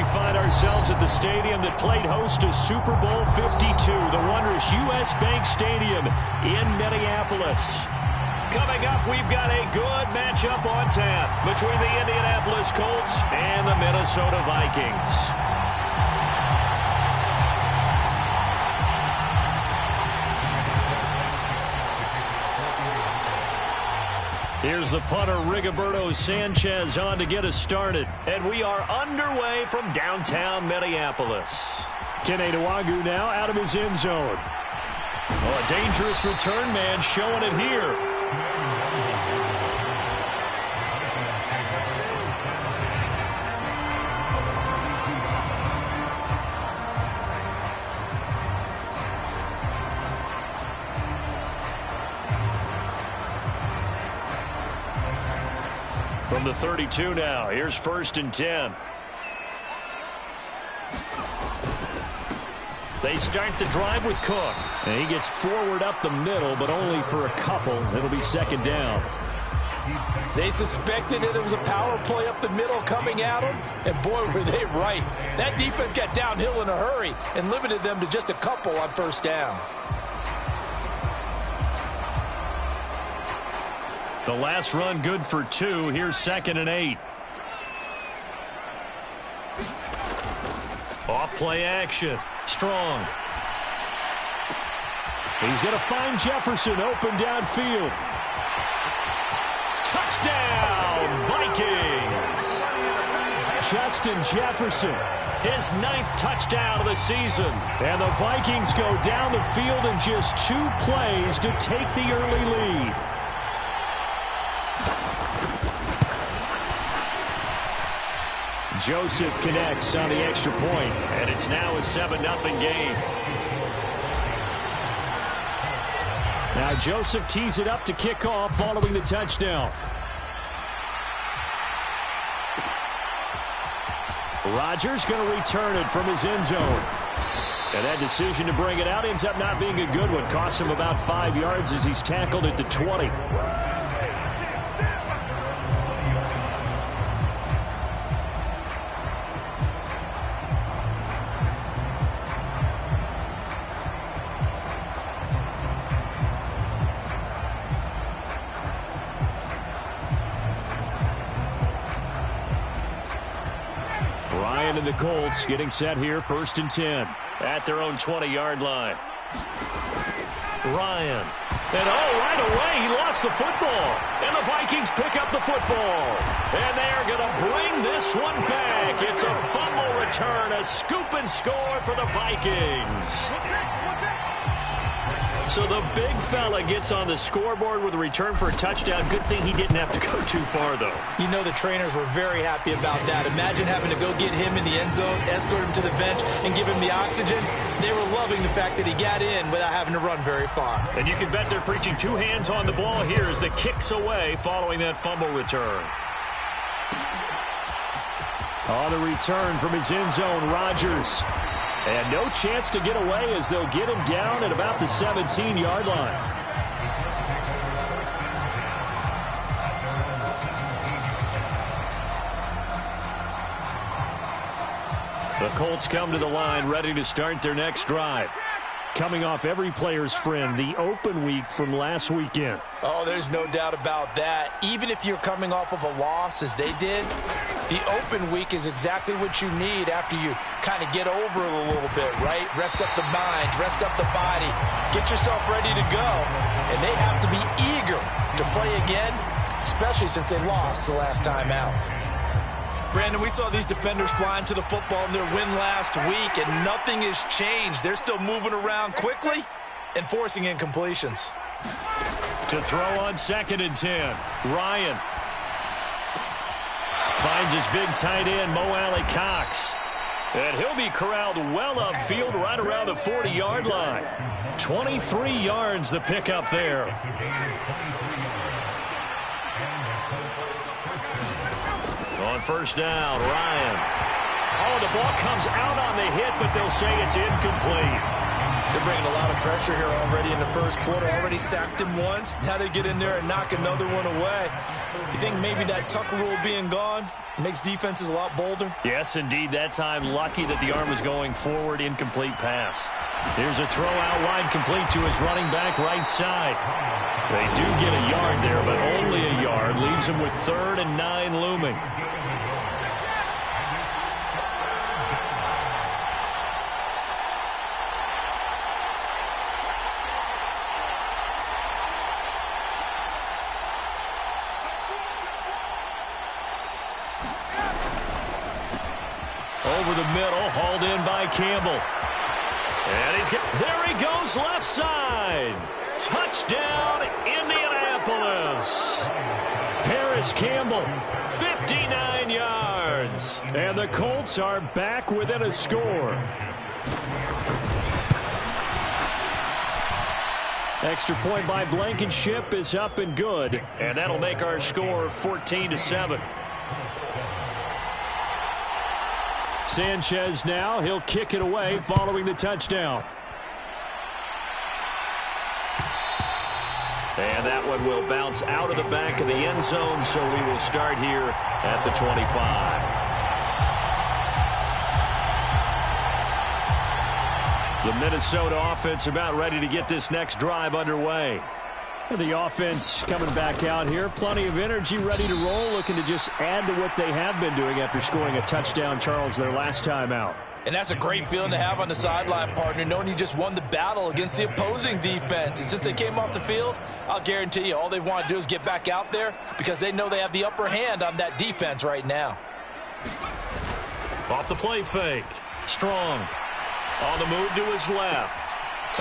find ourselves at the stadium that played host to Super Bowl 52, the wondrous U.S. Bank Stadium in Minneapolis. Coming up, we've got a good matchup on tap between the Indianapolis Colts and the Minnesota Vikings. Here's the punter, Rigoberto Sanchez, on to get us started. And we are underway from downtown Minneapolis. Kene Nwangwu now out of his end zone. Oh, a dangerous return man showing it here. From the 32 now, here's 1st and 10. They start the drive with Cook. And he gets forward up the middle, but only for a couple. It'll be 2nd down. They suspected that it was a power play up the middle coming at them, and boy, were they right. That defense got downhill in a hurry and limited them to just a couple on 1st down. The last run good for 2. Here's 2nd and 8. Off play action. Strong. He's going to find Jefferson open downfield. Touchdown, Vikings! Justin Jefferson, his 9th touchdown of the season. And the Vikings go down the field in just 2 plays to take the early lead. Joseph connects on the extra point, and it's now a 7-0 game. Now Joseph tees it up to kick off following the touchdown. Rodgers going to return it from his end zone. And that decision to bring it out ends up not being a good one. Costs him about 5 yards as he's tackled at the 20. And the Colts getting set here, 1st and 10 at their own 20-yard line. Ryan. And right away, he lost the football. And the Vikings pick up the football. And they are going to bring this one back. It's a fumble return, a scoop and score for the Vikings. So the big fella gets on the scoreboard with a return for a touchdown. Good thing he didn't have to go too far, though. You know the trainers were very happy about that. Imagine having to go get him in the end zone, escort him to the bench, and give him the oxygen. They were loving the fact that he got in without having to run very far. And you can bet they're preaching 2 hands on the ball here as the kick's away following that fumble return. On the return from his end zone, Rodgers. And no chance to get away as they'll get him down at about the 17-yard line. The Colts come to the line ready to start their next drive. Coming off every player's friend, the open week from last weekend. Oh, there's no doubt about that. Even if you're coming off of a loss as they did, the open week is exactly what you need after you kind of get over it a little bit, right? Rest up the mind, rest up the body, get yourself ready to go. And they have to be eager to play again, especially since they lost the last time out. Brandon, we saw these defenders flying to the football in their win last week, and nothing has changed. They're still moving around quickly and forcing incompletions. To throw on 2nd and 10, Ryan finds his big tight end, Mo Alley-Cox. And he'll be corralled well upfield right around the 40-yard line. 23 yards the pickup there. On 1st down, Ryan. Oh, the ball comes out on the hit, but they'll say it's incomplete. They're bringing a lot of pressure here already in the first quarter. Already sacked him once. Now they get in there and knock another one away. You think maybe that Tucker rule being gone makes defenses a lot bolder? Yes, indeed. That time, lucky that the arm was going forward. Incomplete pass. Here's a throw out wide, complete to his running back right side. They do get a yard there, but only a yard. Leaves him with 3rd and 9 looming. Over the middle, hauled in by Campbell. And there he goes, left side. Touchdown, Indianapolis. Paris Campbell, 59 yards. And the Colts are back within a score. Extra point by Blankenship is up and good. And that'll make our score 14-7. Sanchez now, he'll kick it away following the touchdown. And that one will bounce out of the back of the end zone, so we will start here at the 25. The Minnesota offense about ready to get this next drive underway. The offense coming back out here. Plenty of energy, ready to roll, looking to just add to what they have been doing after scoring a touchdown, Charles, their last time out. And that's a great feeling to have on the sideline, partner, knowing you just won the battle against the opposing defense. And since they came off the field, I'll guarantee you all they want to do is get back out there because they know they have the upper hand on that defense right now. Off the play fake. Strong. On the move to his left.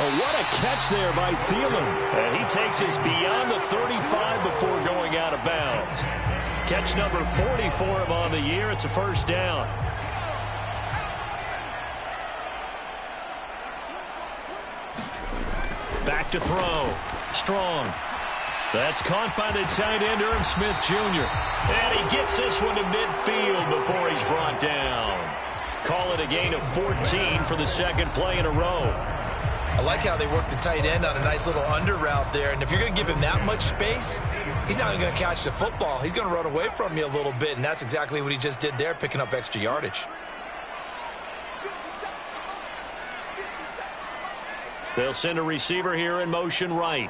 Oh, what a catch there by Thielen. And he takes us beyond the 35 before going out of bounds. Catch number 40 for him on the year. It's a first down. Back to throw. Strong. That's caught by the tight end, Irv Smith Jr. And he gets this one to midfield before he's brought down. Call it a gain of 14 for the second play in a row. I like how they work the tight end on a nice little under route there. And if you're going to give him that much space, he's not even going to catch the football. He's going to run away from you a little bit, and that's exactly what he just did there, picking up extra yardage. They'll send a receiver here in motion right.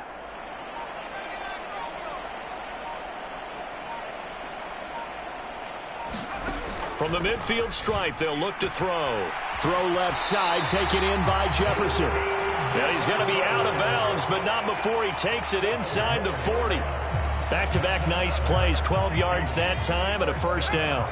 From the midfield stripe, they'll look to throw. Throw left side, taken in by Jefferson. And he's going to be out of bounds, but not before he takes it inside the 40. Back-to-back nice plays, 12 yards that time and a first down.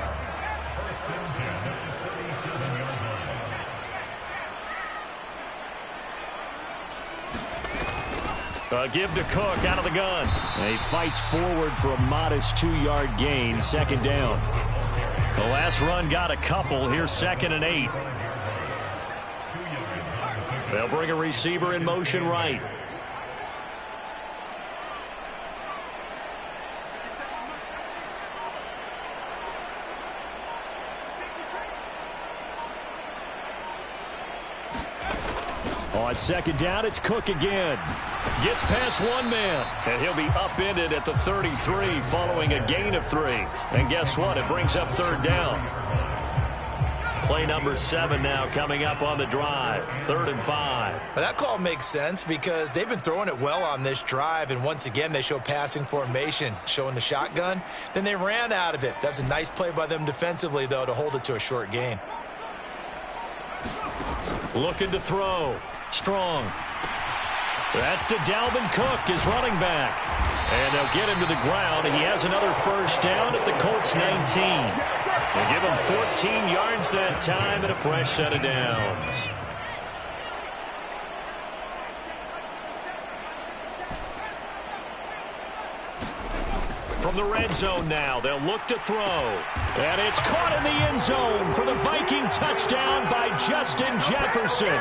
Give to Cook out of the gun. And he fights forward for a modest 2-yard gain, second down. The last run got a couple. Here's 2nd and 8. They'll bring a receiver in motion right. On second down, it's Cook again. Gets past one man, and he'll be upended at the 33 following a gain of 3. And guess what? It brings up third down. Play number 7 now coming up on the drive. 3rd and 5. Well, that call makes sense because they've been throwing it well on this drive, and once again they show passing formation, showing the shotgun. Then they ran out of it. That's a nice play by them defensively, though, to hold it to a short gain. Looking to throw. Strong. That's to Dalvin Cook, his running back. And they'll get him to the ground, and he has another first down at the Colts 19. They give him 14 yards that time and a fresh set of downs. From the red zone now, they'll look to throw. And it's caught in the end zone for the Viking touchdown by Justin Jefferson.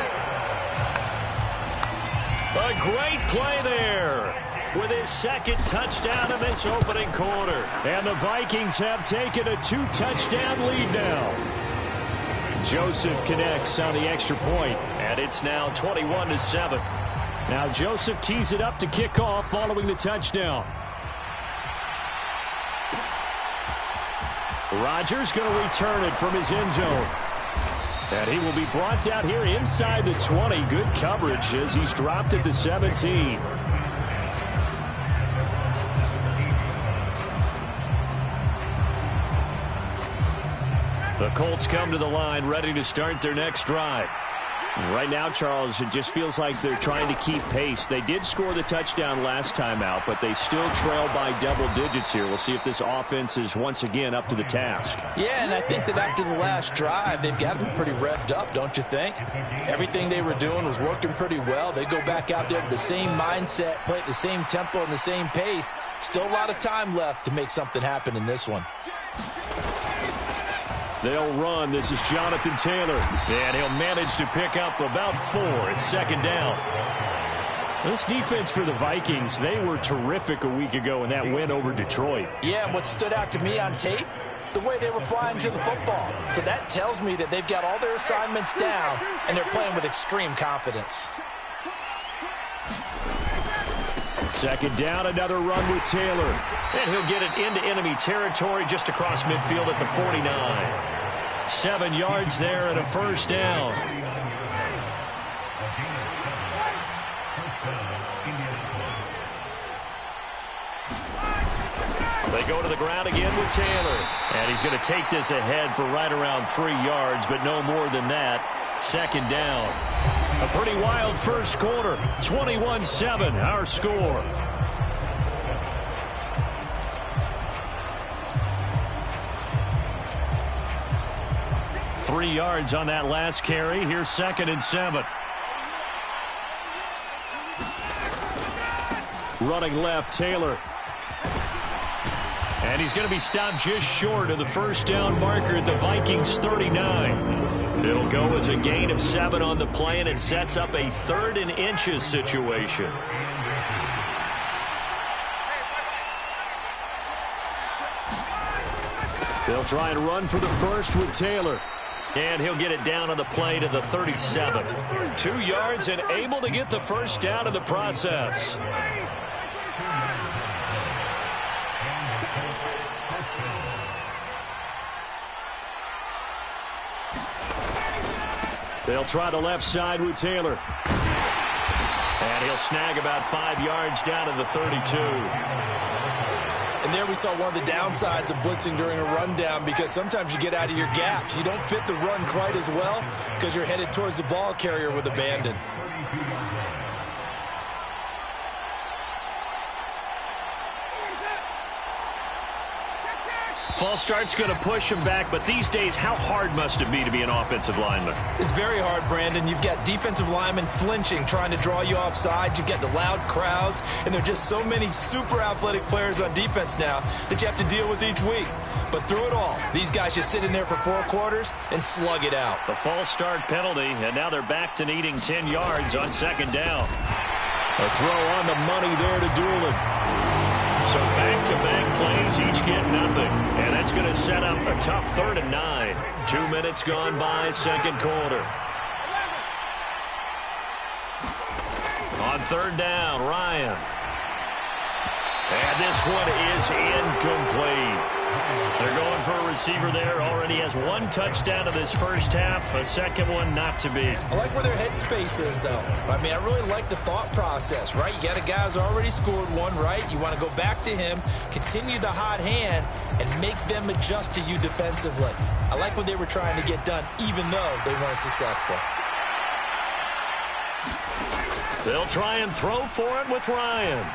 A great play there with his second touchdown in this opening quarter. And the Vikings have taken a 2-touchdown lead now. Joseph connects on the extra point, and And it's now 21-7. Now Joseph tees it up to kick off following the touchdown. Rodgers going to return it from his end zone. And he will be brought down here inside the 20. Good coverage as he's dropped at the 17. The Colts come to the line, ready to start their next drive. Right now, Charles, it just feels like they're trying to keep pace. They did score the touchdown last time out, but they still trail by double digits here. We'll see if this offense is once again up to the task. Yeah, and I think that after the last drive, they've got to be pretty revved up, don't you think? Everything they were doing was working pretty well. They go back out there with the same mindset, play at the same tempo and the same pace. Still a lot of time left to make something happen in this one. They'll run. This is Jonathan Taylor. And he'll manage to pick up about 4 at second down. This defense for the Vikings, they were terrific a week ago in that win over Detroit. Yeah, and what stood out to me on tape, the way they were flying to the football. So that tells me that they've got all their assignments down, and they're playing with extreme confidence. Second down, another run with Taylor. And he'll get it into enemy territory just across midfield at the 49. 7 yards there and a first down. They go to the ground again with Taylor. And he's going to take this ahead for right around 3 yards, but no more than that. Second down. A pretty wild first quarter. 21-7, our score. Three yards on that last carry. Here's 2nd and 7. Running left, Taylor. And he's going to be stopped just short of the first down marker at the Vikings 39. It'll go as a gain of 7 on the play, and it sets up a 3rd and inches situation. They'll try and run for the first with Taylor. And he'll get it down on the play to the 37. 2 yards and able to get the first down in the process. They'll try the left side with Taylor. And he'll snag about 5 yards down to the 32. And there we saw one of the downsides of blitzing during a rundown, because sometimes you get out of your gaps. You don't fit the run quite as well because you're headed towards the ball carrier with abandon. False start's going to push him back, but these days, how hard must it be to be an offensive lineman? It's very hard, Brandon. You've got defensive linemen flinching, trying to draw you offside. You've got the loud crowds, and there are just so many super athletic players on defense now that you have to deal with each week. But through it all, these guys just sit in there for 4 quarters and slug it out. The false start penalty, and now they're back to needing 10 yards on 2nd down. A throw on the money there to Doolin. So back-to-back plays, each get nothing. And that's going to set up a tough 3rd and 9. 2 minutes gone by, 2nd quarter. On 3rd down, Ryan. And this one is incomplete. They're going for a receiver there. Already has 1 touchdown in this first half. A second one not to be. I like where their headspace is, though. I mean, I really like the thought process, right? You got a guy who's already scored 1, right? You want to go back to him, continue the hot hand, and make them adjust to you defensively. I like what they were trying to get done, even though they weren't successful. They'll try and throw for it with Ryan.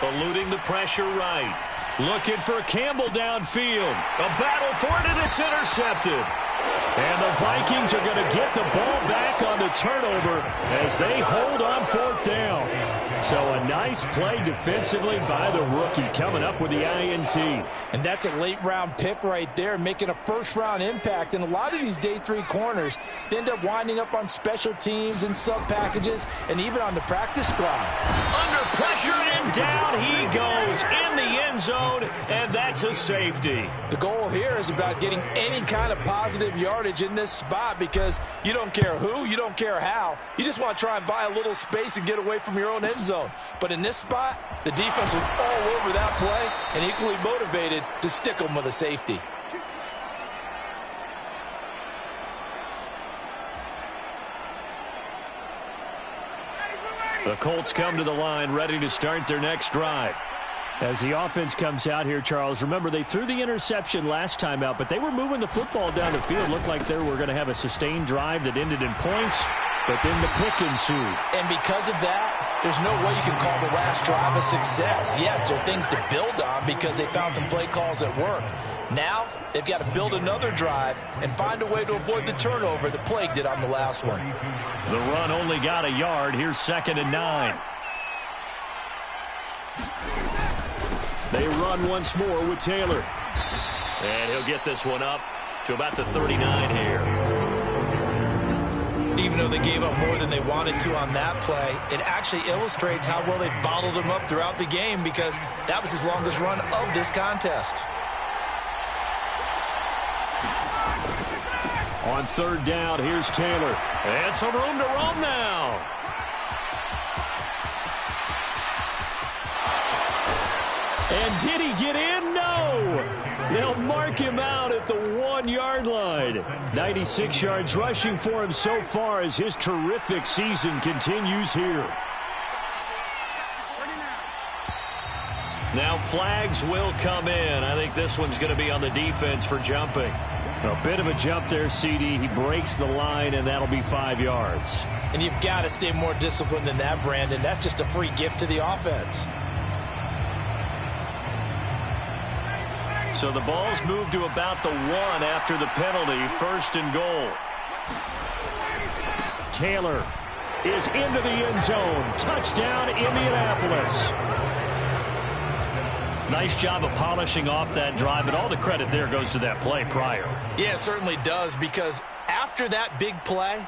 Eluding the pressure right. Looking for Campbell downfield. A battle for it, and it's intercepted. And the Vikings are going to get the ball back on the turnover as they hold on 4th down. So a nice play defensively by the rookie, coming up with the INT. And that's a late-round pick right there, making a first-round impact. And a lot of these day 3 corners, they end up winding up on special teams and sub-packages and even on the practice squad. Under pressure, and down he goes in the end zone, and that That's a safety. The goal here is about getting any kind of positive yardage in this spot because you don't care who, you don't care how. You just want to try and buy a little space and get away from your own end zone. But in this spot, the defense was all over that play and equally motivated to stick them with a safety. The Colts come to the line, ready to start their next drive. As the offense comes out here, Charles, remember they threw the interception last time out, but they were moving the football down the field. Looked like they were going to have a sustained drive that ended in points, but then the pick ensued. And because of that, there's no way you can call the last drive a success. Yes, there are things to build on because they found some play calls that work. Now, they've got to build another drive and find a way to avoid the turnover that plagued it on the last one. The run only got a yard. Here's 2nd and 9. They run once more with Taylor. And he'll get this one up to about the 39 here. Even though they gave up more than they wanted to on that play, it actually illustrates how well they bottled them up throughout the game because that was his longest run of this contest. On 3rd down, here's Taylor. And some room to roam now. And did he get in? No. They'll mark him out at the 1-yard line. 96 yards rushing for him so far as his terrific season continues here. Now flags will come in. I think this one's going to be on the defense for jumping. A bit of a jump there, CD. He breaks the line, and that'll be 5 yards. And you've got to stay more disciplined than that, Brandon. That's just a free gift to the offense. So the ball's moved to about the 1 after the penalty. 1st and goal. Taylor is into the end zone. Touchdown, Indianapolis. Nice job of polishing off that drive, but all the credit there goes to that play prior. Yeah, it certainly does, because after that big play,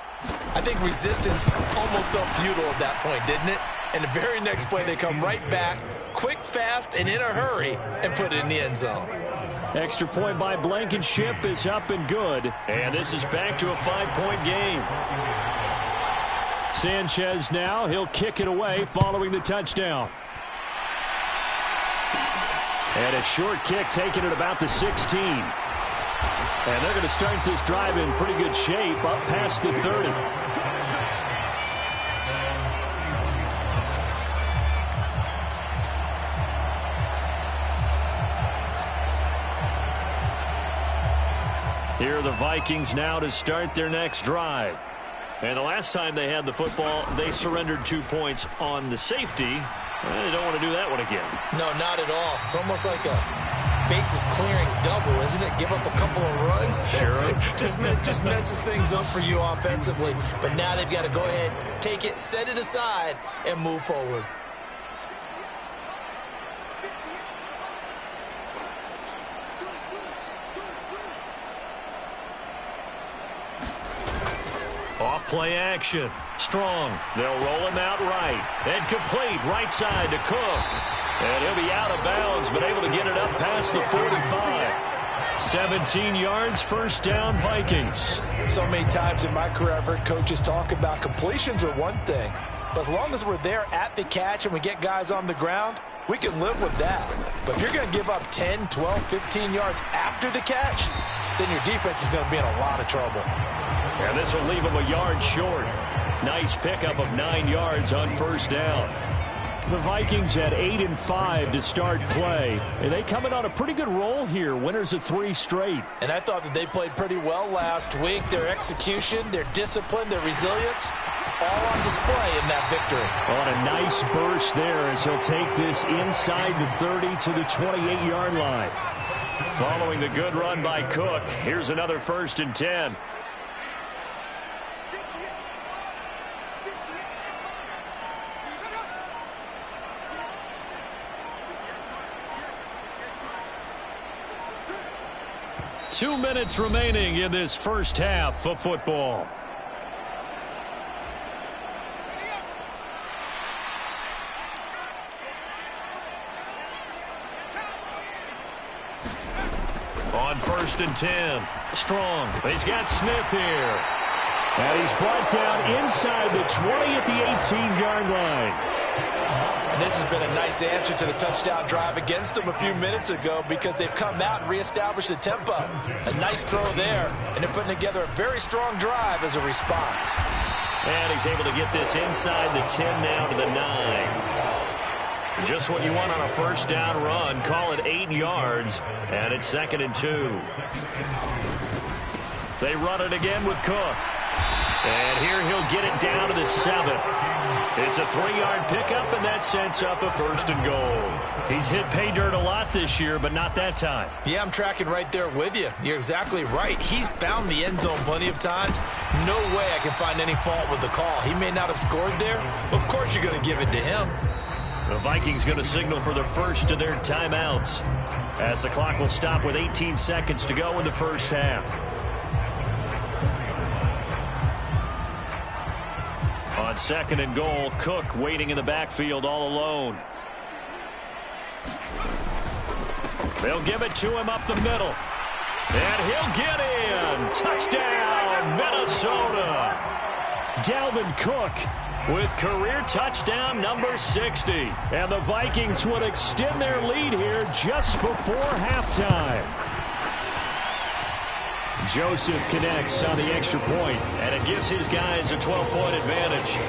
I think resistance almost felt futile at that point, didn't it? And the very next play, they come right back, quick, fast, and in a hurry, and put it in the end zone. Extra point by Blankenship is up and good. And this is back to a 5-point game. Sanchez now, he'll kick it away following the touchdown. And a short kick taken at about the 16. And they're going to start this drive in pretty good shape up past the 30. Here are the Vikings now to start their next drive. And the last time they had the football, they surrendered 2 points on the safety. Well, they don't want to do that one again. No, not at all. It's almost like a bases clearing double, isn't it? Give up a couple of runs. Sure. just messes things up for you offensively. But now they've got to go ahead, take it, set it aside, and move forward. Off play action. Strong. They'll roll him out right. And complete right side to Cook. And he'll be out of bounds, but able to get it up past the 45. 17 yards, 1st down, Vikings. So many times in my career, I've heard coaches talk about completions are one thing. But as long as we're there at the catch and we get guys on the ground, we can live with that. But if you're going to give up 10, 12, 15 yards after the catch, then your defense is going to be in a lot of trouble. And this will leave him a yard short. Nice pickup of 9 yards on 1st down. The Vikings had 8 and 5 to start play. And they come in on a pretty good roll here. Winners of 3 straight. And I thought that they played pretty well last week. Their execution, their discipline, their resilience, all on display in that victory. On a nice burst there as he'll take this inside the 30 to the 28-yard line. Following the good run by Cook, here's another 1st and 10. Two minutes remaining in this first half of football. On 1st and 10. Strong. He's got Smith here. And he's brought down inside the 20 at the 18-yard line. And this has been a nice answer to the touchdown drive against them a few minutes ago because they've come out and reestablished the tempo. A nice throw there, and they're putting together a very strong drive as a response. And he's able to get this inside the 10 now to the 9. Just what you want on a first down run. Call it 8 yards, and it's 2nd and 2. They run it again with Cook. And here he'll get it down to the 7. It's a 3-yard pickup, and that sets up a 1st and goal. He's hit pay dirt a lot this year, but not that time. Yeah, I'm tracking right there with you. You're exactly right. He's found the end zone plenty of times. No way I can find any fault with the call. He may not have scored there, but of course you're going to give it to him. The Vikings going to signal for the first of their timeouts as the clock will stop with 18 seconds to go in the first half. On 2nd and goal, Cook waiting in the backfield all alone. They'll give it to him up the middle. And he'll get in. Touchdown, Minnesota. Dalvin Cook with career touchdown number 60. And the Vikings would extend their lead here just before halftime. Joseph connects on the extra point, and it gives his guys a 12-point advantage.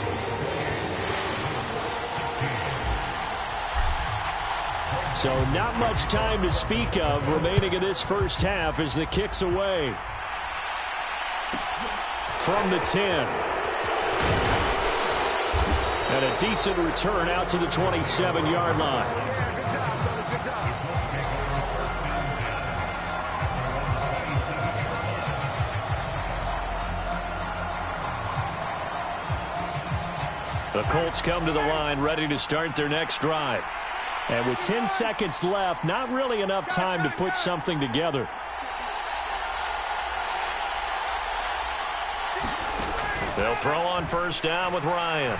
So not much time to speak of remaining in this first half as the kick's away. From the 10. And a decent return out to the 27-yard line. The Colts come to the line ready to start their next drive. And with 10 seconds left, not really enough time to put something together. They'll throw on first down with Ryan.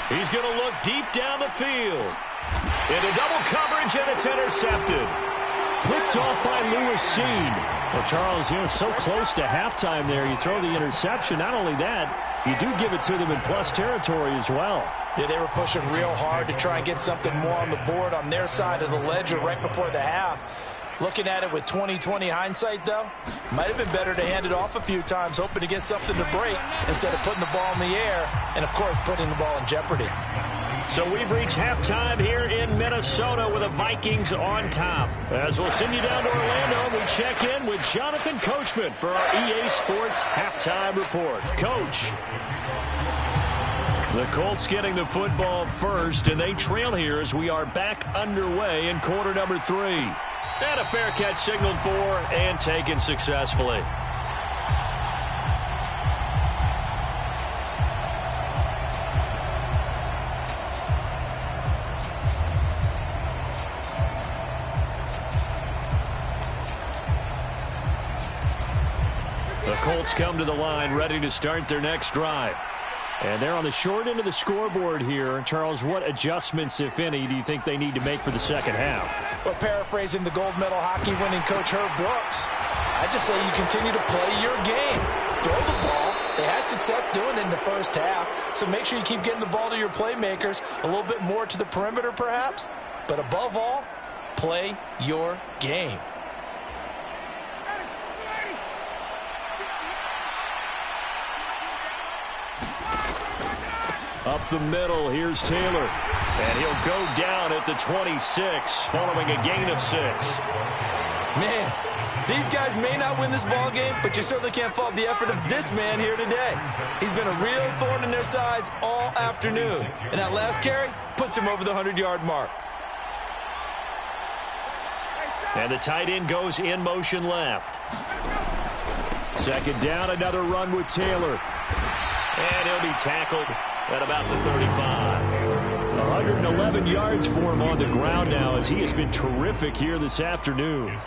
He's going to look deep down the field. Into double coverage, and it's intercepted. Picked off by Lewis Seed. Well, Charles, so close to halftime there. You throw the interception. Not only that, you do give it to them in plus territory as well. Yeah, they were pushing real hard to try and get something more on the board on their side of the ledger right before the half. Looking at it with 20/20 hindsight, though, might have been better to hand it off a few times, hoping to get something to break instead of putting the ball in the air and, of course, putting the ball in jeopardy. So we've reached halftime here in Minnesota with the Vikings on top. As we'll send you down to Orlando, we check in with Jonathan Coachman for our EA Sports Halftime Report. Coach. The Colts getting the football first, and they trail here as we are back underway in quarter number 3. And a fair catch signaled for and taken successfully. The Colts come to the line ready to start their next drive. And they're on the short end of the scoreboard here. Charles, what adjustments, if any, do you think they need to make for the second half? Well, paraphrasing the gold medal hockey winning coach Herb Brooks, I just say you continue to play your game. Throw the ball. They had success doing it in the first half, so make sure you keep getting the ball to your playmakers, a little bit more to the perimeter perhaps, but above all, play your game. Up the middle, here's Taylor. And he'll go down at the 26, following a gain of 6. Man, these guys may not win this ball game, but you certainly can't fault the effort of this man here today. He's been a real thorn in their sides all afternoon. And that last carry puts him over the 100-yard mark. And the tight end goes in motion left. Second down, another run with Taylor. And he'll be tackled at about the 35. 111 yards for him on the ground now as he has been terrific here this afternoon.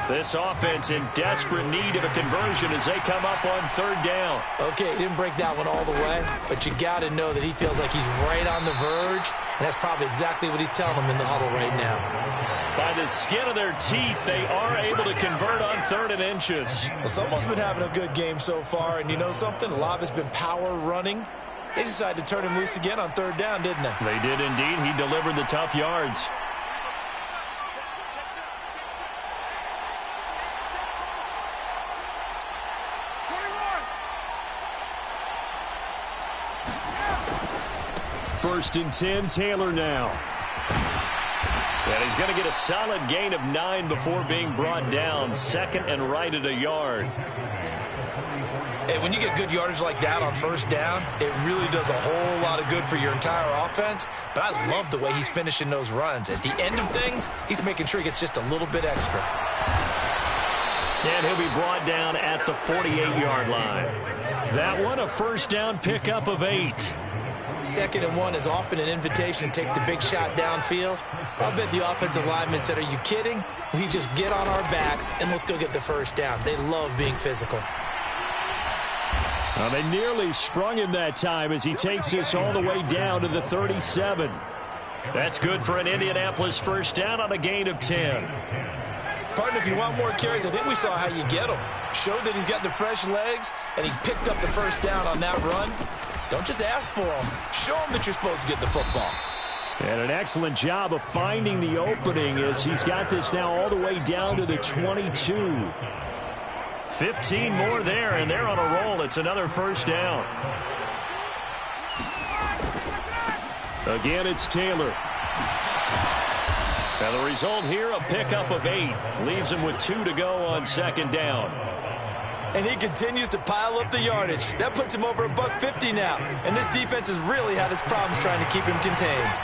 This offense in desperate need of a conversion as they come up on third down. Okay, he didn't break that one all the way, but you got to know that he feels like he's right on the verge, and that's probably exactly what he's telling them in the huddle right now. By by the skin of their teeth, they are able to convert on 3rd and inches. Well, someone's been having a good game so far, and you know something? A lot of it's been power running. They decided to turn him loose again on 3rd down, didn't they? They did indeed. He delivered the tough yards. First and 10, Taylor now. And he's going to get a solid gain of 9 before being brought down. 2nd and right at a yard. Hey, when you get good yardage like that on 1st down, it really does a whole lot of good for your entire offense. But I love the way he's finishing those runs. At the end of things, he's making sure he gets just a little bit extra. And he'll be brought down at the 48-yard line. That one, a 1st down pickup of 8. 2nd and 1 is often an invitation to take the big shot downfield. I bet the offensive lineman said, are you kidding? We just get on our backs and let's go get the 1st down. They love being physical. Well, they nearly sprung him that time as he takes this all the way down to the 37. That's good for an Indianapolis 1st down on a gain of 10. Partner, if you want more carries, I think we saw how you get them. Showed that he's got the fresh legs, and he picked up the 1st down on that run. Don't just ask for them. Show them that you're supposed to get the football. And an excellent job of finding the opening as he's got this now all the way down to the 22. 15 more there, and they're on a roll. It's another 1st down. Again, it's Taylor. Now the result here, a pickup of 8. Leaves him with 2 to go on 2nd down. And he continues to pile up the yardage. That puts him over $150 now. And this defense has really had its problems trying to keep him contained.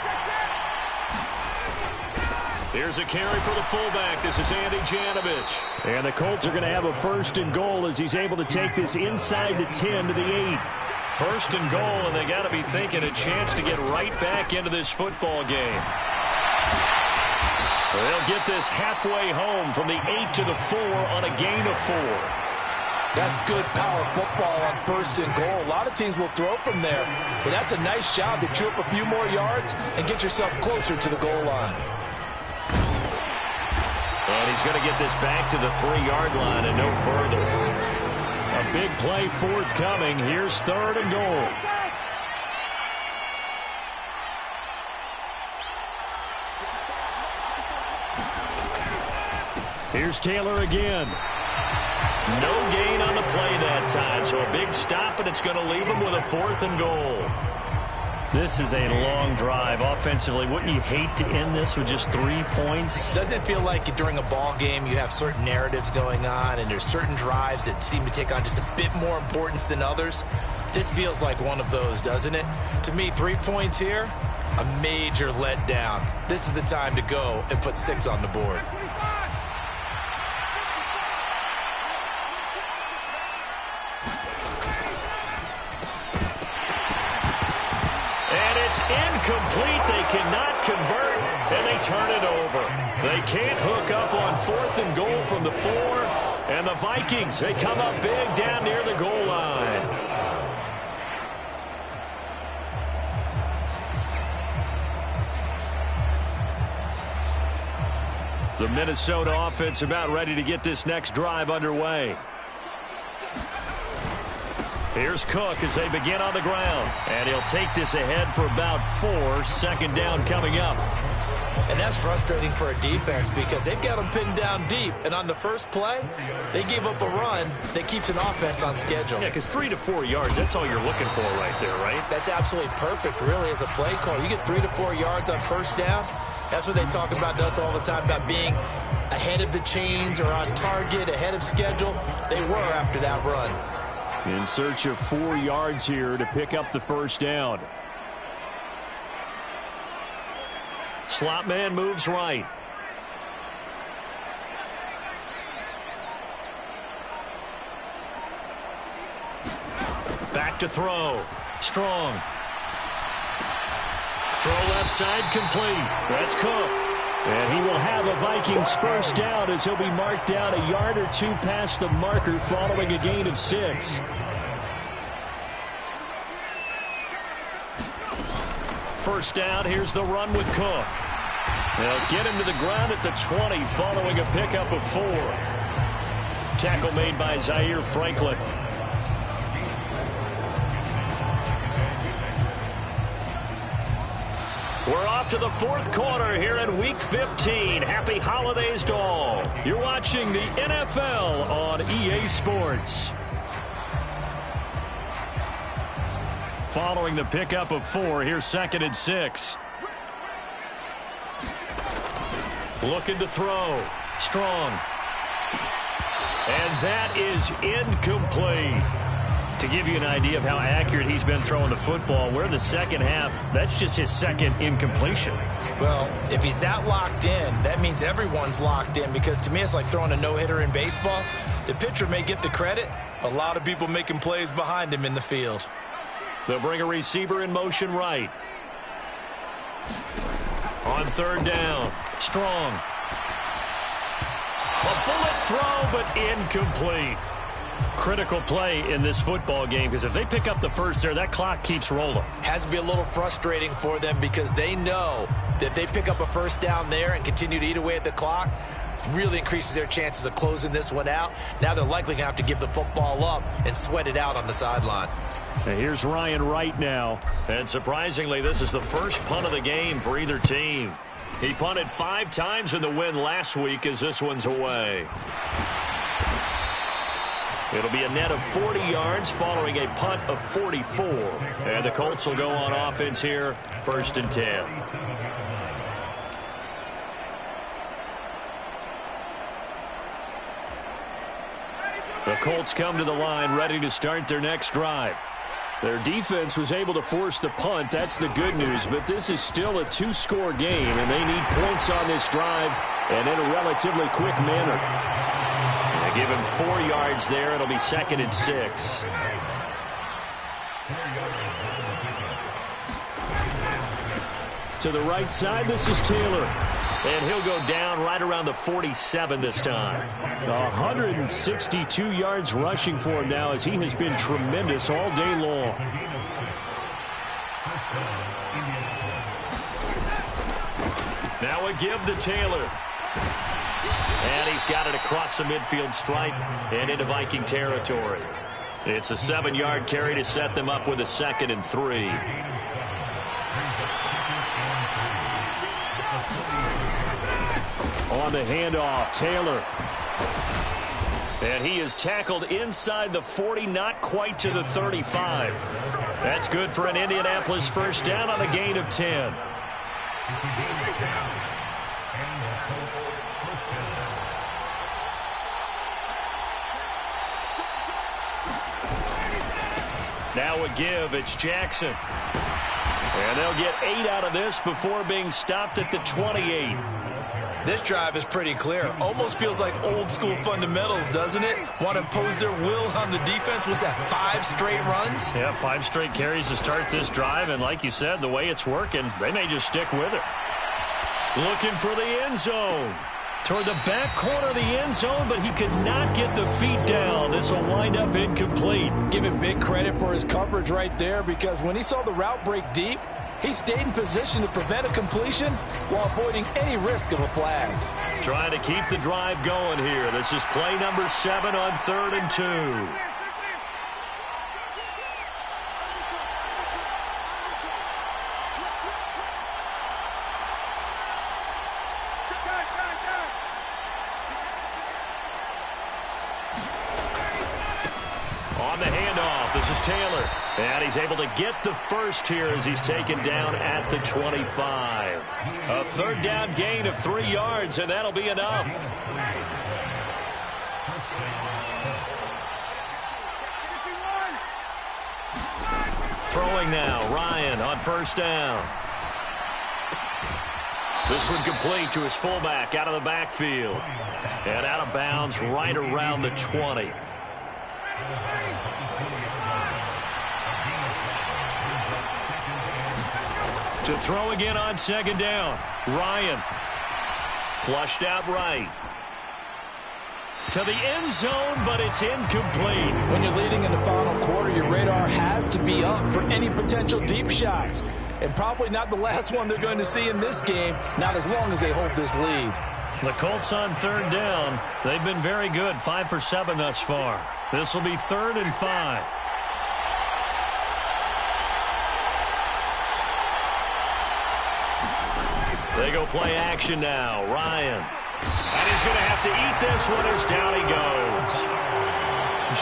Here's a carry for the fullback. This is Andy Janovich. And the Colts are going to have a 1st and goal as he's able to take this inside the 10 to the 8. 1st and goal, and they got to be thinking a chance to get right back into this football game. They'll get this halfway home from the 8 to the 4 on a gain of 4. That's good power football on 1st and goal. A lot of teams will throw from there, but that's a nice job to chew up a few more yards and get yourself closer to the goal line. And he's going to get this back to the 3-yard line and no further. A big play forthcoming. Here's 3rd and goal. Here's Taylor again. No gain on the play that time, so a big stop, and it's going to leave him with a 4th and goal. This is a long drive offensively. Wouldn't you hate to end this with just 3 points? Doesn't it feel like during a ball game you have certain narratives going on and there's certain drives that seem to take on just a bit more importance than others? This feels like one of those, doesn't it? To me, 3 points here, a major letdown. This is the time to go and put 6 on the board. It's incomplete. They cannot convert, and they turn it over. They can't hook up on 4th and goal from the 4, and the Vikings, they come up big down near the goal line. The Minnesota offense about ready to get this next drive underway. Here's Cook as they begin on the ground. And he'll take this ahead for about 4. 2nd down coming up. And that's frustrating for a defense because they've got them pinned down deep. And on the first play, they gave up a run that keeps an offense on schedule. Yeah, because 3 to 4 yards, that's all you're looking for right there, right? That's absolutely perfect, really, as a play call. You get 3 to 4 yards on 1st down. That's what they talk about to us all the time, about being ahead of the chains or on target, ahead of schedule. They were after that run. In search of 4 yards here to pick up the 1st down. Slot man moves right. Back to throw. Strong. Throw left side complete. That's Cook. And he will have a Vikings 1st down as he'll be marked down a yard or 2 past the marker following a gain of 6. First down, here's the run with Cook. They'll get him to the ground at the 20 following a pickup of 4. Tackle made by Zaire Franklin. We're off to the 4th quarter here in Week 15. Happy holidays to all. You're watching the NFL on EA Sports. Following the pickup of 4, here's 2nd and 6. Looking to throw. Strong. And that is incomplete. To give you an idea of how accurate he's been throwing the football, we're in the second half. That's just his 2nd incompletion. Well, if he's not locked in, that means everyone's locked in, because to me it's like throwing a no-hitter in baseball. The pitcher may get the credit, a lot of people making plays behind him in the field. They'll bring a receiver in motion right. On 3rd down, Strong. A bullet throw, but incomplete. Critical play in this football game, because if they pick up the first there, that clock keeps rolling. Has to be a little frustrating for them, because they know that if they pick up a first down there and continue to eat away at the clock, really increases their chances of closing this one out. Now they're likely going to have to give the football up and sweat it out on the sideline. And here's Ryan Wright now. And surprisingly, this is the first punt of the game for either team. He punted 5 times in the win last week, as this one's away. It'll be a net of 40 yards following a punt of 44. And the Colts will go on offense here, 1st and 10. The Colts come to the line ready to start their next drive. Their defense was able to force the punt. That's the good news. But this is still a 2-score game, and they need points on this drive and in a relatively quick manner. They give him 4 yards there. It'll be 2nd and 6. To the right side, this is Taylor. And he'll go down right around the 47 this time. 162 yards rushing for him now, as he has been tremendous all day long. Now a give to Taylor. And he's got it across the midfield stripe and into Viking territory. It's a 7-yard carry to set them up with a 2nd and 3. On the handoff, Taylor. And he is tackled inside the 40, not quite to the 35. That's good for an Indianapolis first down on a gain of 10. Now a give, it's Jackson. And they'll get 8 out of this before being stopped at the 28. This drive is pretty clear. Almost feels like old school fundamentals, doesn't it? Want to impose their will on the defense. Was that 5 straight runs? Yeah, 5 straight carries to start this drive. And like you said, the way it's working, they may just stick with it. Looking for the end zone. Toward the back corner of the end zone, but he could not get the feet down. This will wind up incomplete. Give him big credit for his coverage right there, because when he saw the route break deep, he stayed in position to prevent a completion while avoiding any risk of a flag. Trying to keep the drive going here. This is play number 7 on 3rd and 2. On the handoff, this is Taylor. And he's able to get the first here as he's taken down at the 25. A 3rd down gain of 3 yards, and that'll be enough. Throwing now, Ryan on 1st down. This one complete to his fullback out of the backfield. And out of bounds right around the 20. To throw again on 2nd down. Ryan. Flushed out right. To the end zone, but it's incomplete. When you're leading in the final quarter, your radar has to be up for any potential deep shots. And probably not the last one they're going to see in this game, not as long as they hold this lead. The Colts on third down. They've been very good, 5 for 7 thus far. This will be 3rd and 5. They go play action now. Ryan. And he's going to have to eat this one as down he goes.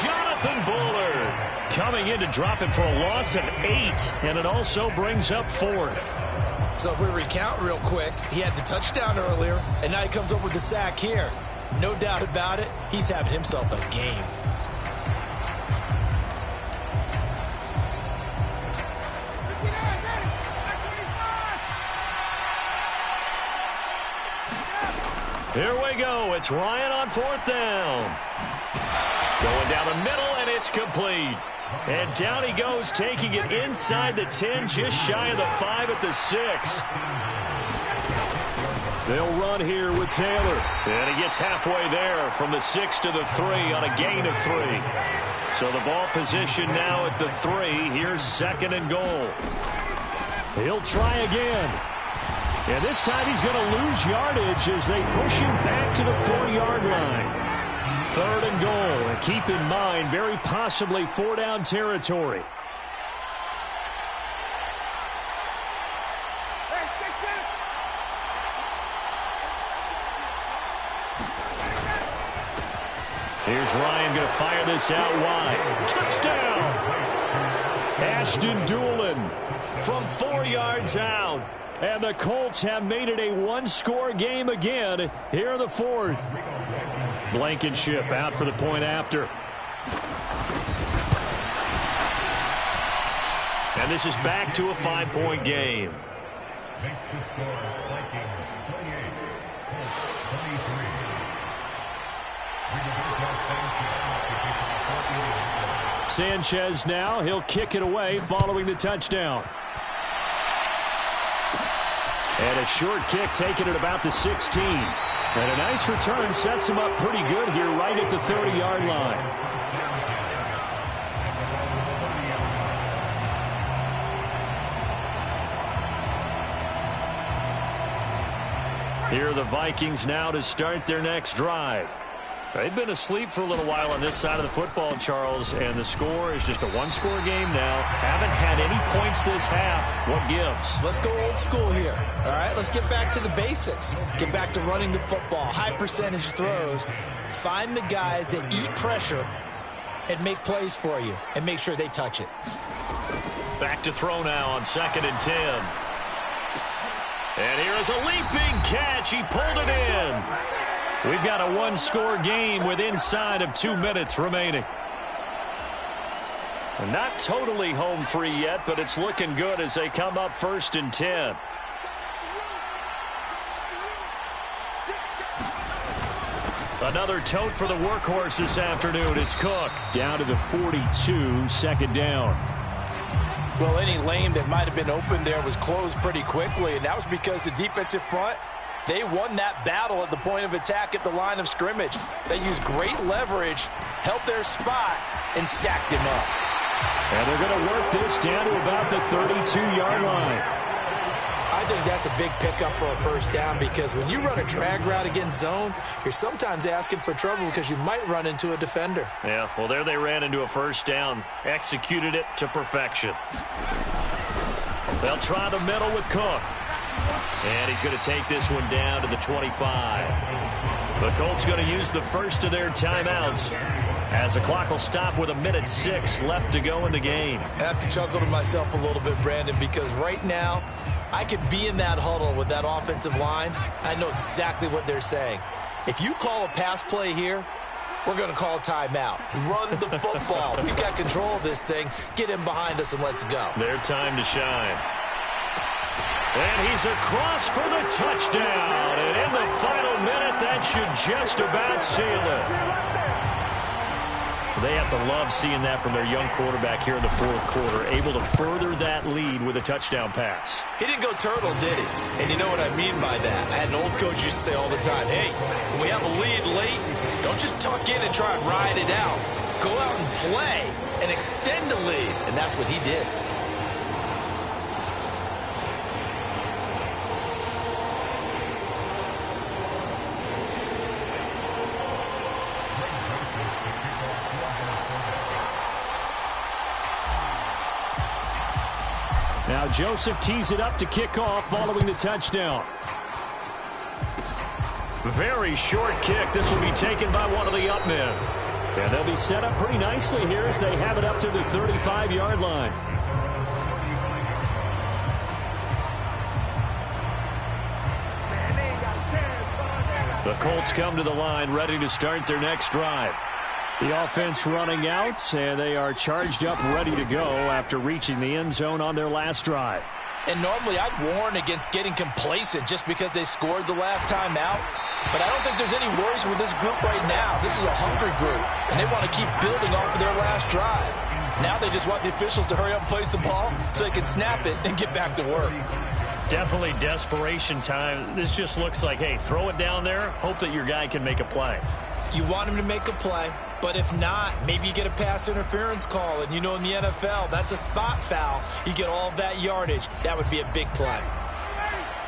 Jonathan Bullard coming in to drop it for a loss of 8, and it also brings up 4th. So if we recount real quick, he had the touchdown earlier, and now he comes up with the sack here. No doubt about it, he's having himself a game. Here we go. It's Ryan on 4th down. Going down the middle, and it's complete. And down he goes, taking it inside the 10, just shy of the 5 at the 6. They'll run here with Taylor. And he gets halfway there from the 6 to the 3 on a gain of 3. So the ball position now at the 3. Here's 2nd and goal. He'll try again. And this time he's going to lose yardage as they push him back to the 4-yard line. 3rd and goal. And keep in mind, very possibly 4-down territory. Here's Ryan going to fire this out wide. Touchdown! Ashton Doolin from 4 yards out. And the Colts have made it a one-score game again here in the 4th. Blankenship out for the point after. And this is back to a 5-point game. Makes the score Vikings 28, Colts 23. Sanchez now, he'll kick it away following the touchdown. And a short kick taken at about the 16. And a nice return sets him up pretty good here right at the 30-yard line. Here are the Vikings now to start their next drive. They've been asleep for a little while on this side of the football, Charles, and the score is just a one-score game now. Haven't had any points this half. What gives? Let's go old school here. All right, let's get back to the basics. Get back to running the football, high percentage throws. Find the guys that eat pressure and make plays for you and make sure they touch it. Back to throw now on 2nd and 10. And here is a leaping catch. He pulled it in. We've got a one-score game with inside of 2 minutes remaining. Not totally home free yet, but it's looking good as they come up 1st and 10. Another tote for the workhorse this afternoon. It's Cook. Down to the 42, 2nd down. Well, any lane that might have been open there was closed pretty quickly, and that was because the defensive front, they won that battle at the point of attack at the line of scrimmage. They used great leverage, held their spot, and stacked him up. And they're going to work this down to about the 32-yard line. I think that's a big pickup for a first down because when you run a drag route against zone, you're sometimes asking for trouble because you might run into a defender. Yeah, well, there they ran into a first down. Executed it to perfection. They'll try the middle with Cook. And he's going to take this one down to the 25. The Colts going to use the first of their timeouts as the clock will stop with 1:06 left to go in the game. I have to chuckle to myself a little bit, Brandon, because right now I could be in that huddle with that offensive line. I know exactly what they're saying. If you call a pass play here, we're going to call a timeout. Run the football. We've got control of this thing. Get him behind us and let's go. Their time to shine. And he's across for the touchdown. And in the final minute, that should just about seal it. They have to love seeing that from their young quarterback here in the 4th quarter, able to further that lead with a touchdown pass. He didn't go turtle, did he? And you know what I mean by that. I had an old coach used to say all the time, hey, when we have a lead late, Don't just tuck in and try and ride it out. Go out and play and extend the lead, and that's what he did. Now Joseph tees it up to kick off following the touchdown. Very short kick. This will be taken by one of the up men. And they'll be set up pretty nicely here as they have it up to the 35-yard line. The Colts come to the line ready to start their next drive. The offense running out, and they are charged up ready to go after reaching the end zone on their last drive. And normally I'd warn against getting complacent just because they scored the last time out. But I don't think there's any worries with this group right now. This is a hungry group, and they want to keep building off of their last drive. Now they just want the officials to hurry up and place the ball so they can snap it and get back to work. Definitely desperation time. This just looks like, hey, throw it down there, hope that your guy can make a play. You want him to make a play, but if not, maybe you get a pass interference call. And you know in the NFL, that's a spot foul. You get all of that yardage. That would be a big play.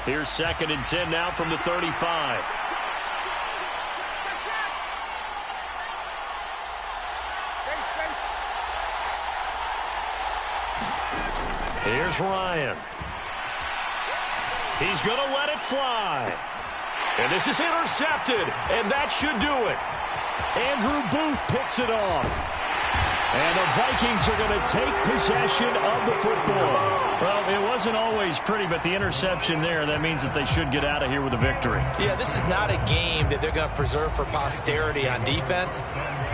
Here's 2nd and 10 now from the 35. Here's Ryan. He's going to let it fly. And this is intercepted, and that should do it. Andrew Booth picks it off. And the Vikings are going to take possession of the football. Well, it wasn't always pretty, but the interception there, that means that they should get out of here with a victory. Yeah, this is not a game that they're going to preserve for posterity on defense,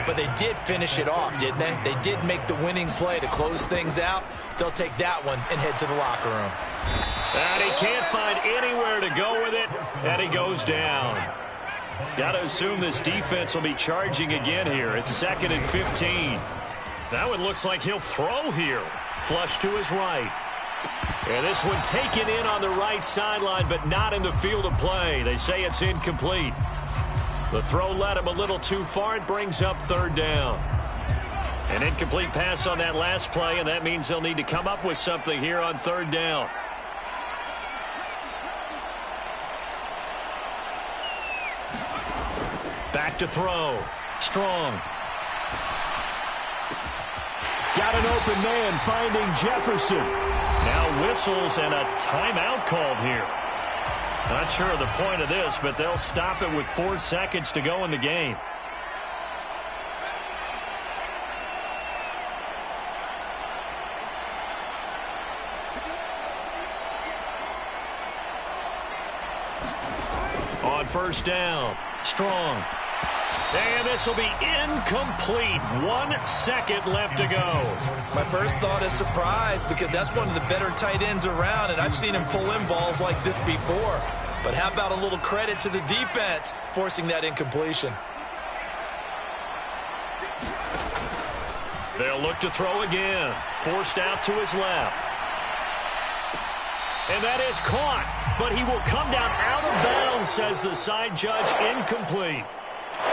but they did finish it off, didn't they? They did make the winning play to close things out. They'll take that one and head to the locker room. And he can't find anywhere to go with it, and he goes down. Got to assume this defense will be charging again here. It's 2nd and 15. That one looks like he'll throw here. Flush to his right. And this one taken in on the right sideline, but not in the field of play. They say it's incomplete. The throw led him a little too far. It brings up 3rd down. An incomplete pass on that last play, and that means they'll need to come up with something here on 3rd down. Back to throw. Strong. Got an open man finding Jefferson. Now whistles and a timeout called here. Not sure of the point of this, but they'll stop it with 4 seconds to go in the game. On 1st down, Strong. And this will be incomplete. 1 second left to go. My first thought is surprise because that's one of the better tight ends around, and I've seen him pull in balls like this before. But how about a little credit to the defense forcing that incompletion? They'll look to throw again. Forced out to his left. And that is caught, but he will come down out of bounds, says the side judge. Incomplete.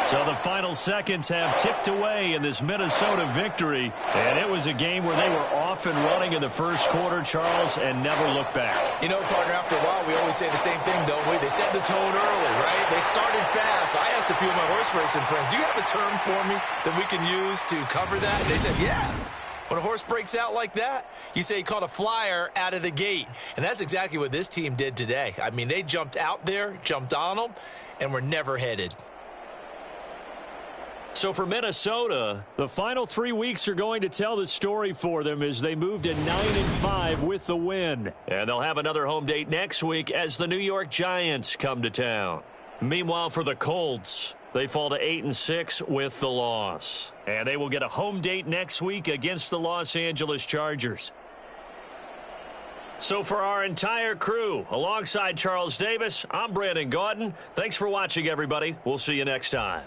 So the final seconds have ticked away in this Minnesota victory. And it was a game where they were off and running in the first quarter, Charles, and never looked back. You know, partner, after a while, we always say the same thing, don't we? They set the tone early, right? They started fast. So I asked a few of my horse racing friends, do you have a term for me that we can use to cover that? And they said, yeah. When a horse breaks out like that, you say he caught a flyer out of the gate. And that's exactly what this team did today. I mean, they jumped out there, jumped on them, and were never headed. So for Minnesota, the final 3 weeks are going to tell the story for them as they move to 9-5 with the win. And they'll have another home date next week as the New York Giants come to town. Meanwhile, for the Colts, they fall to 8-6 with the loss. And they will get a home date next week against the Los Angeles Chargers. So for our entire crew, alongside Charles Davis, I'm Brandon Gaudin. Thanks for watching, everybody. We'll see you next time.